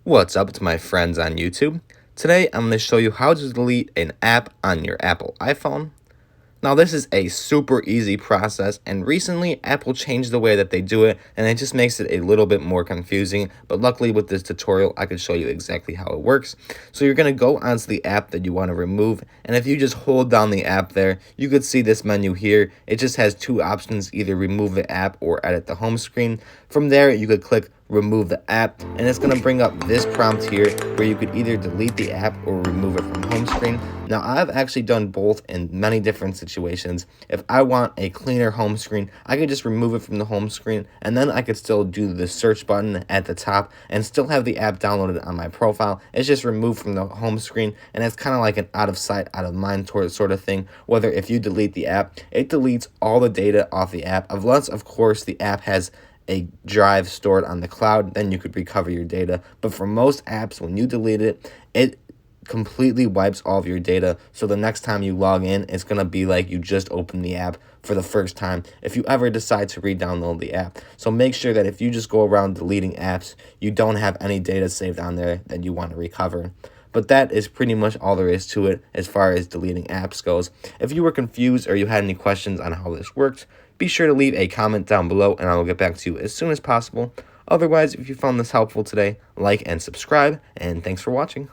What's up to my friends on YouTube? Today I'm going to show you how to delete an app on your Apple iPhone. Now this is a super easy process, and recently Apple changed the way that they do it, and it just makes it a little bit more confusing, but luckily with this tutorial I can show you exactly how it works. So you're going to go onto the app that you want to remove, and if you just hold down the app there, you could see this menu here. It just has two options, either remove the app or edit the home screen. From there you could click remove the app, and it's going to bring up this prompt here where you could either delete the app or remove it from home screen. Now I've actually done both in many different situations. If I want a cleaner home screen, I could just remove it from the home screen, and then I could still do the search button at the top and still have the app downloaded on my profile. It's just removed from the home screen, and it's kind of like an out of sight, out of mind sort of thing, whether if you delete the app, it deletes all the data off the app, unless of course the app has a drive stored on the cloud, then you could recover your data. But for most apps, when you delete it, it completely wipes all of your data. So the next time you log in, it's going to be like you just opened the app for the first time if you ever decide to re-download the app. So make sure that if you just go around deleting apps, you don't have any data saved on there that you want to recover. But that is pretty much all there is to it as far as deleting apps goes. If you were confused or you had any questions on how this worked, be sure to leave a comment down below and I will get back to you as soon as possible. Otherwise, if you found this helpful today, like and subscribe, and thanks for watching.